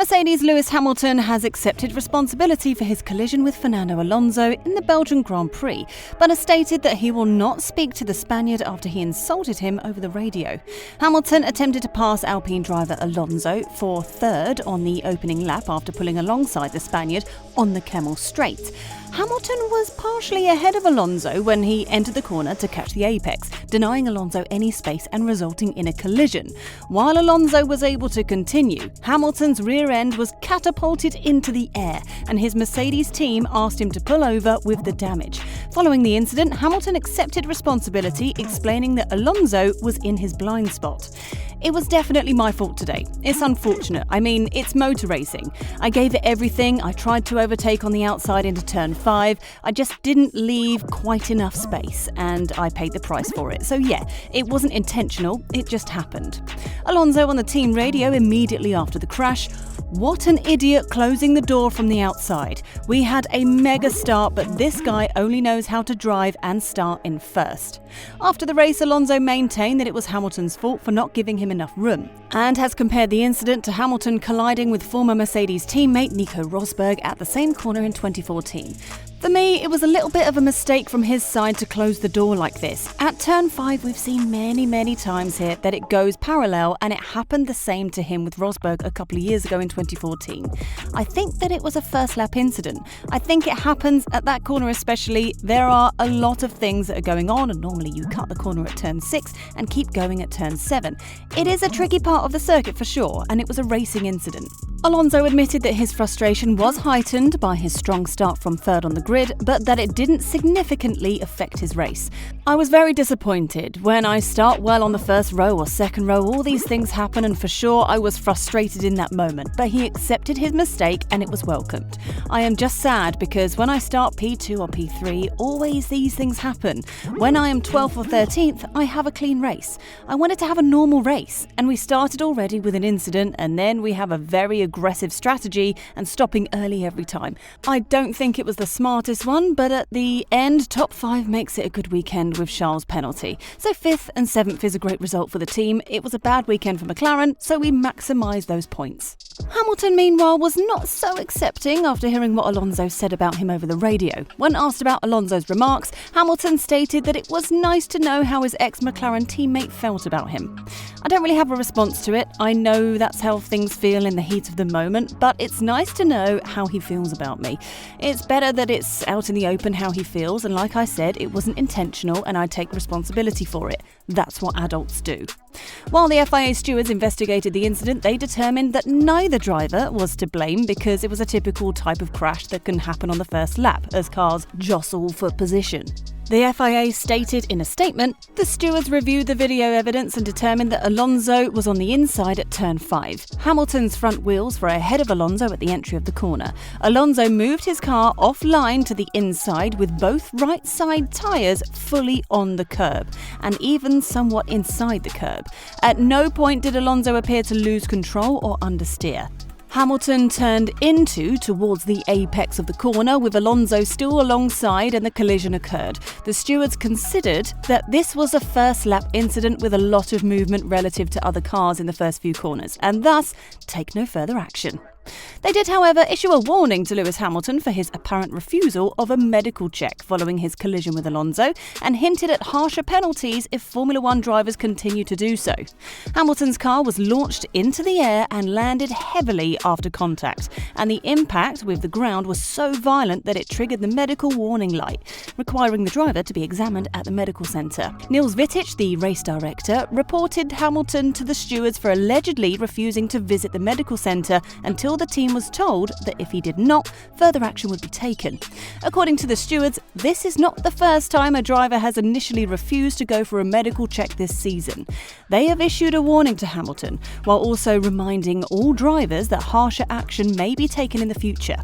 Mercedes' Lewis Hamilton has accepted responsibility for his collision with Fernando Alonso in the Belgian Grand Prix, but has stated that he will not speak to the Spaniard after he insulted him over the radio. Hamilton attempted to pass Alpine driver Alonso for third on the opening lap after pulling alongside the Spaniard on the Kemmel Straight. Hamilton was partially ahead of Alonso when he entered the corner to catch the apex, denying Alonso any space and resulting in a collision. While Alonso was able to continue, Hamilton's rear end was catapulted into the air, and his Mercedes team asked him to pull over with the damage. Following the incident, Hamilton accepted responsibility, explaining that Alonso was in his blind spot. "It was definitely my fault today. It's unfortunate. I mean, it's motor racing. I gave it everything. I tried to overtake on the outside into turn 5. I just didn't leave quite enough space, and I paid the price for it. So yeah, it wasn't intentional. It just happened." Alonso on the team radio immediately after the crash: "What an idiot closing the door from the outside. We had a mega start, but this guy only knows how to drive and start in first." After the race, Alonso maintained that it was Hamilton's fault for not giving him enough room, and has compared the incident to Hamilton colliding with former Mercedes teammate Nico Rosberg at the same corner in 2014. "For me, it was a little bit of a mistake from his side to close the door like this. At turn 5, we've seen many times here that it goes parallel, and it happened the same to him with Rosberg a couple of years ago in 2014. I think that it was a first lap incident. I think it happens at that corner especially. There are a lot of things that are going on, and normally you cut the corner at turn 6 and keep going at turn 7. It is a tricky part of the circuit for sure, and it was a racing incident." Alonso admitted that his frustration was heightened by his strong start from third on the grid, but that it didn't significantly affect his race. "I was very disappointed. When I start well on the first row or second row, all these things happen, and for sure I was frustrated in that moment, but he accepted his mistake and it was welcomed. I am just sad because when I start P2 or P3, always these things happen. When I am 12th or 13th, I have a clean race. I wanted to have a normal race, and we started already with an incident, and then we have a very aggressive strategy and stopping early every time. I don't think it was the smartest one, but at the end, top 5 makes it a good weekend with Charles' penalty. So 5th and 7th is a great result for the team. It was a bad weekend for McLaren, so we maximised those points." Hamilton, meanwhile, was not so accepting after hearing what Alonso said about him over the radio. When asked about Alonso's remarks, Hamilton stated that it was nice to know how his ex-McLaren teammate felt about him. "I don't really have a response to it. I know that's how things feel in the heat of the moment, but it's nice to know how he feels about me. It's better that it's out in the open how he feels, and like I said, it wasn't intentional and I take responsibility for it. That's what adults do." While the FIA stewards investigated the incident, they determined that neither driver was to blame because it was a typical type of crash that can happen on the first lap as cars jostle for position. The FIA stated in a statement, "The stewards reviewed the video evidence and determined that Alonso was on the inside at turn 5. Hamilton's front wheels were ahead of Alonso at the entry of the corner. Alonso moved his car offline to the inside with both right side tyres fully on the curb, and even somewhat inside the curb. At no point did Alonso appear to lose control or understeer. Hamilton turned towards the apex of the corner with Alonso still alongside, and the collision occurred. The stewards considered that this was a first lap incident with a lot of movement relative to other cars in the first few corners, and thus take no further action." They did, however, issue a warning to Lewis Hamilton for his apparent refusal of a medical check following his collision with Alonso, and hinted at harsher penalties if Formula One drivers continue to do so. Hamilton's car was launched into the air and landed heavily after contact, and the impact with the ground was so violent that it triggered the medical warning light, requiring the driver to be examined at the medical centre. Niels Wittich, the race director, reported Hamilton to the stewards for allegedly refusing to visit the medical centre until the team was told that if he did not, further action would be taken. According to the stewards, this is not the first time a driver has initially refused to go for a medical check this season. They have issued a warning to Hamilton, while also reminding all drivers that harsher action may be taken in the future.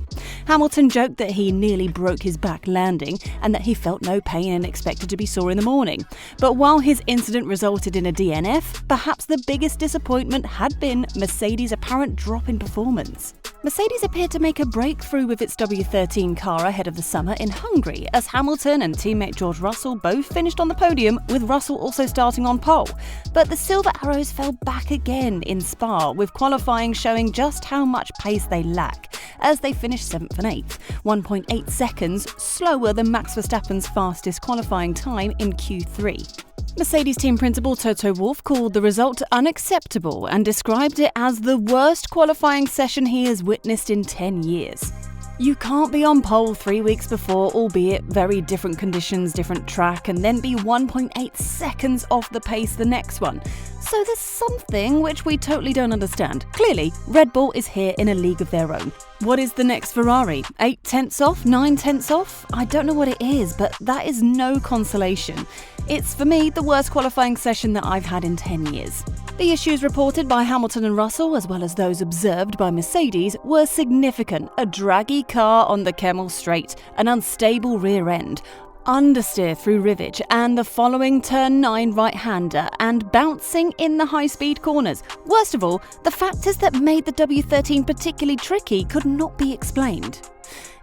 Hamilton joked that he nearly broke his back landing and that he felt no pain and expected to be sore in the morning. But while his incident resulted in a DNF, perhaps the biggest disappointment had been Mercedes' apparent drop in performance. Mercedes appeared to make a breakthrough with its W13 car ahead of the summer in Hungary, as Hamilton and teammate George Russell both finished on the podium, with Russell also starting on pole. But the Silver Arrows fell back again in Spa, with qualifying showing just how much pace they lack, as they finished 7th and 8th, 1.8 seconds slower than Max Verstappen's fastest qualifying time in Q3. Mercedes team principal Toto Wolff called the result unacceptable and described it as the worst qualifying session he has witnessed in 10 years. You can't be on pole 3 weeks before, albeit very different conditions, different track, and then be 1.8 seconds off the pace the next one. So there's something which we totally don't understand. Clearly, Red Bull is here in a league of their own. What is the next Ferrari? 8 tenths off? 9 tenths off? I don't know what it is, but that is no consolation. It's, for me, the worst qualifying session that I've had in 10 years. The issues reported by Hamilton and Russell, as well as those observed by Mercedes, were significant. A draggy car on the Kemmel Straight, an unstable rear end, understeer through rivage, and the following turn 9 right-hander, and bouncing in the high-speed corners. Worst of all, the factors that made the W13 particularly tricky could not be explained.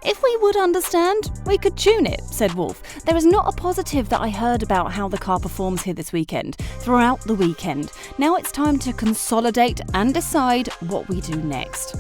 If we would understand, we could tune it, said Wolff. There is not a positive that I heard about how the car performs here this weekend, throughout the weekend. Now it's time to consolidate and decide what we do next.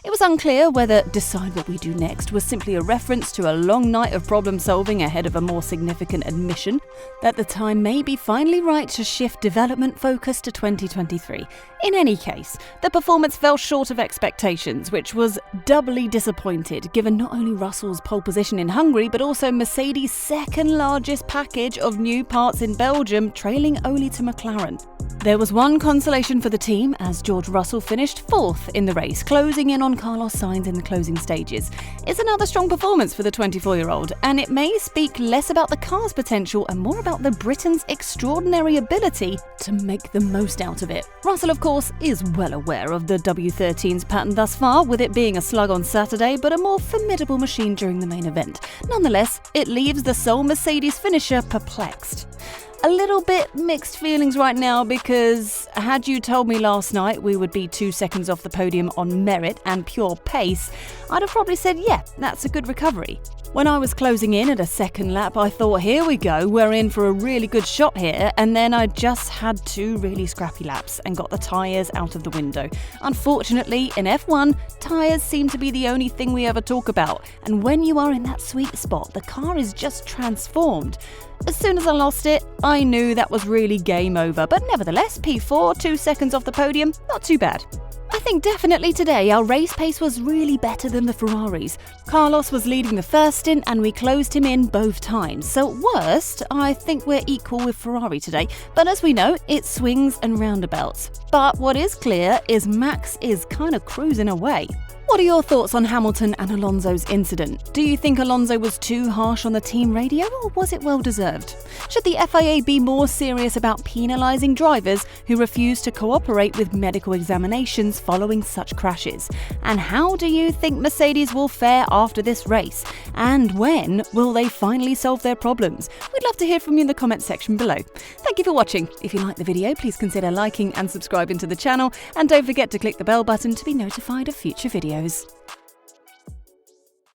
It was unclear whether decide what we do next was simply a reference to a long night of problem solving ahead of a more significant admission that the time may be finally right to shift development focus to 2023. In any case, the performance fell short of expectations, which was doubly disappointed given not only Russell's pole position in Hungary but also Mercedes' second largest package of new parts in Belgium, trailing only to McLaren. There was one consolation for the team, as George Russell finished 4th in the race, closing in on Carlos Sainz in the closing stages. It's another strong performance for the 24-year-old, and it may speak less about the car's potential and more about the Britain's extraordinary ability to make the most out of it. Russell, of course, is well aware of the W13's pattern thus far, with it being a slug on Saturday but a more formidable machine during the main event. Nonetheless, it leaves the sole Mercedes finisher perplexed. A little bit mixed feelings right now, because had you told me last night we would be 2 seconds off the podium on merit and pure pace, I'd have probably said, yeah, that's a good recovery. When I was closing in at a second lap, I thought, here we go, we're in for a really good shot here, and then I just had 2 really scrappy laps and got the tyres out of the window. Unfortunately, in F1, tyres seem to be the only thing we ever talk about, and when you are in that sweet spot, the car is just transformed. As soon as I lost it, I knew that was really game over, but nevertheless, P4, 2 seconds off the podium, not too bad. I think definitely today our race pace was really better than the Ferraris. Carlos was leading the first stint and we closed him in both times. So at worst, I think we're equal with Ferrari today. But as we know, it swings and roundabouts. But what is clear is Max is kind of cruising away. What are your thoughts on Hamilton and Alonso's incident? Do you think Alonso was too harsh on the team radio, or was it well deserved? Should the FIA be more serious about penalising drivers who refuse to cooperate with medical examinations following such crashes? And how do you think Mercedes will fare after this race? And when will they finally solve their problems? We'd love to hear from you in the comments section below. Thank you for watching. If you liked the video, please consider liking and subscribing to the channel, and don't forget to click the bell button to be notified of future videos.